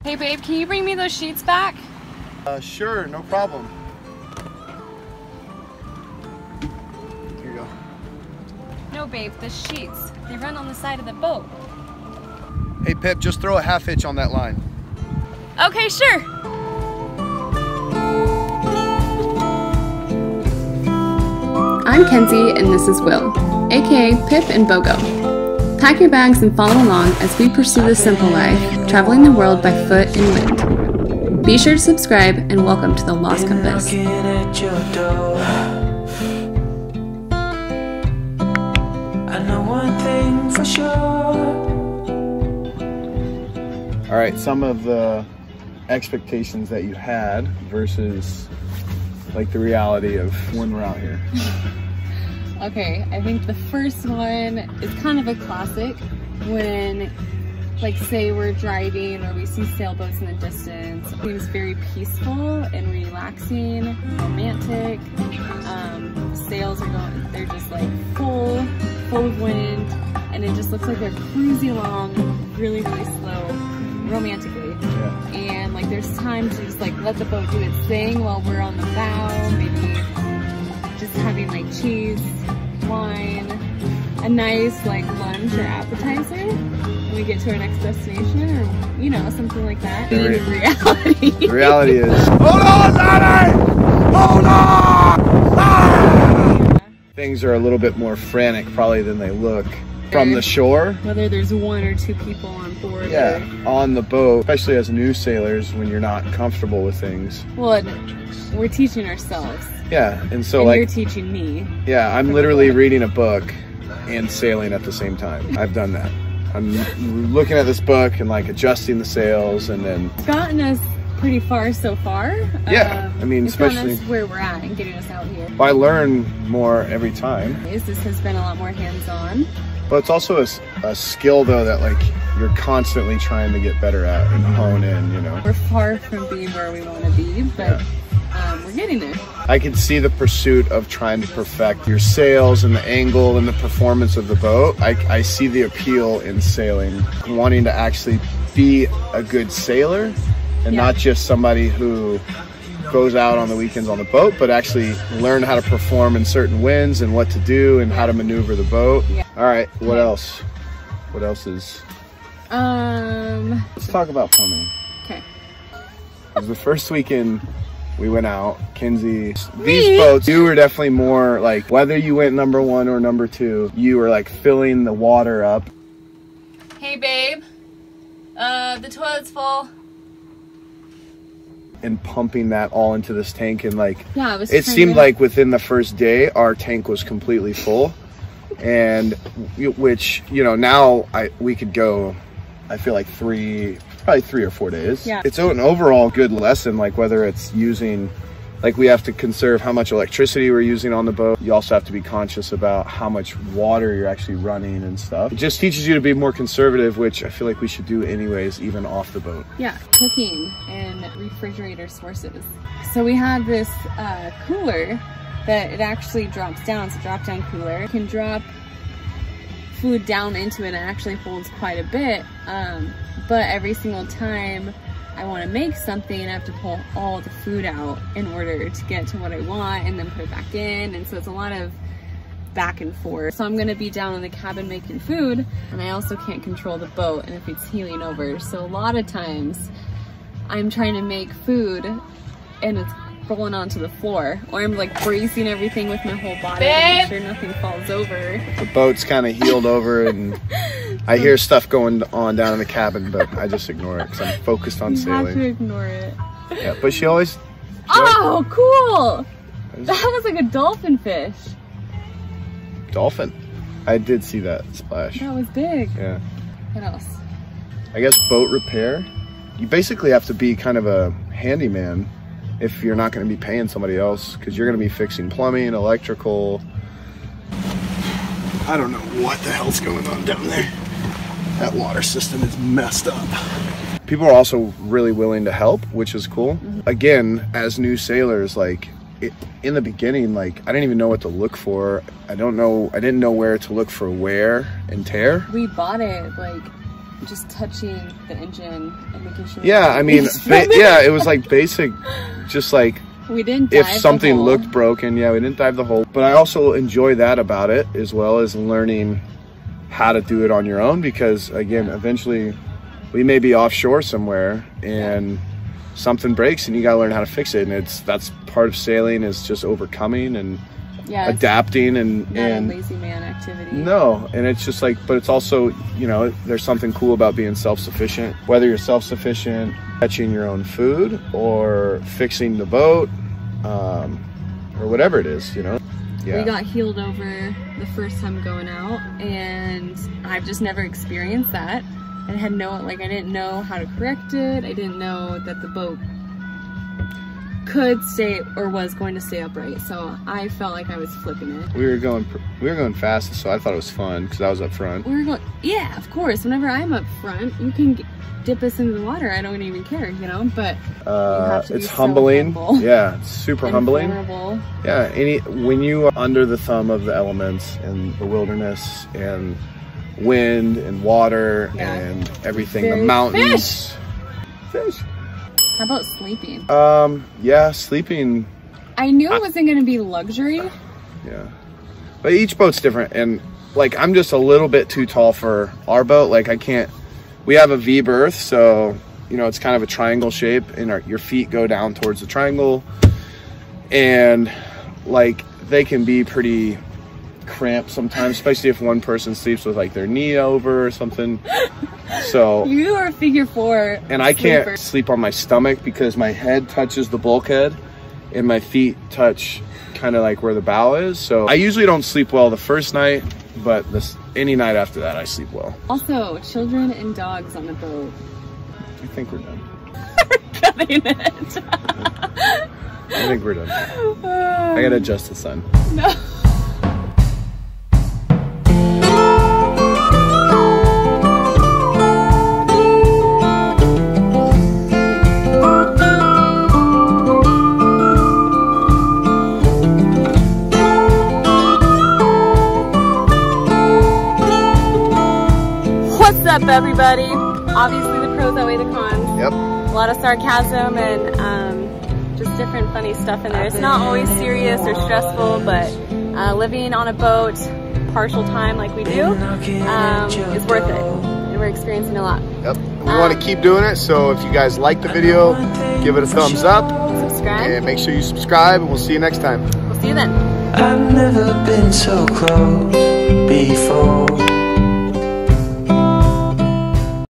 Hey babe, can you bring me those sheets back? Sure, no problem. Here you go. No babe, the sheets. They run on the side of the boat. Hey Pip, just throw a half hitch on that line. Okay, sure. I'm Kenzie and this is Will, aka Pip and BOGO. Pack your bags and follow along as we pursue the simple life, traveling the world by foot and wind. Be sure to subscribe and welcome to the Lost Compass. I know one thing for sure. All right, some of the expectations that you had versus like the reality of when we're out here. Okay, I think the first one is kind of a classic when, like, say we're driving or we see sailboats in the distance. It seems very peaceful and relaxing, romantic. Sails are going, they're just like full of wind, and it just looks like they're cruising along really, really slow, romantically. Yeah. And like there's time to just like let the boat do its thing while we're on the bow, maybe just having like cheese, wine, a nice like lunch or appetizer when we get to our next destination, or you know, something like that. And then the reality. The reality is, hold on, Daddy! Hold on! Ah! Things are a little bit more frantic probably than they look from the shore. Whether there's one or two people on board. Yeah, on the boat, especially as new sailors when you're not comfortable with things. Well, we're teaching ourselves. Yeah, and so and like you're teaching me. Yeah, I'm literally reading a book and sailing at the same time. I've done that. I'm looking at this book and like adjusting the sails, and then It's gotten us pretty far so far. Yeah, I mean, it's gotten especially us where we're at and getting us out here. I learn more every time. This has been a lot more hands-on. But it's also a skill though that like you're constantly trying to get better at and hone in, you know. We're far from being where we want to be, but we're getting there. I can see the pursuit of trying to perfect your sails and the angle and the performance of the boat. I see the appeal in sailing, wanting to actually be a good sailor and not just somebody who goes out on the weekends on the boat, but actually learn how to perform in certain winds and what to do and how to maneuver the boat. Yeah. All right, what else? What else is? Let's talk about plumbing. Okay. It was the first weekend we went out. Kenzie, these boats, you were definitely more like, whether you went number 1 or number 2, you were like filling the water up. Hey babe, the toilet's full. And pumping that all into this tank, and like, Yeah, it seemed like within the first day our tank was completely full, and which, you know, now we could go, I feel like probably 3 or 4 days. Yeah. It's an overall good lesson, like whether it's using, like we have to conserve how much electricity we're using on the boat. You also have to be conscious about how much water you're actually running and stuff. It just teaches you to be more conservative, which I feel like we should do anyways, even off the boat. Yeah, cooking and refrigerator sources. So we have this cooler that it actually drops down. It's a drop down cooler. You can drop food down into it and it actually holds quite a bit. But every single time I want to make something, I have to pull all the food out in order to get to what I want and then put it back in. And so it's a lot of back and forth. So I'm going to be down in the cabin making food, and I also can't control the boat and if it's heeling over. So a lot of times I'm trying to make food and it's rolling onto the floor, or I'm like bracing everything with my whole body to make sure nothing falls over. The boat's kind of heeled over, and I hear stuff going on down in the cabin, but I just ignore it because I'm focused on sailing. You have to ignore it. Yeah, but she always... Oh, cool! That was like a dolphin fish. Dolphin. I did see that splash. That was big. Yeah. What else? I guess boat repair. You basically have to be kind of a handyman if you're not going to be paying somebody else, because you're going to be fixing plumbing, electrical. I don't know what the hell's going on down there. That water system is messed up. People are also really willing to help, which is cool. Again, as new sailors, like in the beginning, like I didn't even know what to look for. I didn't know where to look for wear and tear. We bought it like just touching the engine and making sure. Yeah, I mean, yeah, it was like basic, just like we didn't dive if something the hole. looked broken, yeah, we didn't dive the hole. But I also enjoy that about it, as well as learning how to do it on your own, because again, eventually we may be offshore somewhere and something breaks and you got to learn how to fix it. And that's part of sailing, is just overcoming and adapting and a lazy man activity. No, and it's just like, but it's also, you know, there's something cool about being self-sufficient. Whether you're self-sufficient, catching your own food or fixing the boat, or whatever it is, you know. Yeah. We got heeled over the first time going out, and I've just never experienced that. I had I didn't know how to correct it. I didn't know that the boat could stay or was going to stay upright, so I felt like I was flipping it. We were going fast, so I thought it was fun because I was up front. We were going, yeah, of course. Whenever I'm up front, you can dip us into the water. I don't even care, you know. But you have to it's be humbling. So humble. Yeah, it's super humbling. Vulnerable. Yeah, when you are under the thumb of the elements and the wilderness and wind and water and everything, the mountains, fish. How about sleeping? Yeah, sleeping. I knew it wasn't going to be luxury. Yeah, but each boat's different, and like I'm just a little bit too tall for our boat. Like I can't. We have a V berth, so you know it's kind of a triangle shape, and your feet go down towards the triangle, and like they can be pretty cramped sometimes, especially if one person sleeps with like their knee over or something. So you are a figure 4 and I can't sleep on my stomach because my head touches the bulkhead and my feet touch kind of like where the bow is. So I usually don't sleep well the first night, but any night after that I sleep well. Also, children and dogs on the boat. I think we're done. Cutting it. I think we're done. I gotta adjust the sun. No. What's up, everybody? Obviously the pros outweigh the cons. Yep. A lot of sarcasm and just different funny stuff in there. It's not always serious or stressful, but living on a boat partial time like we do is worth it. And we're experiencing a lot. Yep. We want to keep doing it, so if you guys like the video, give it a thumbs up. Subscribe. And make sure you subscribe, and we'll see you next time. We'll see you then. I've never been so close before.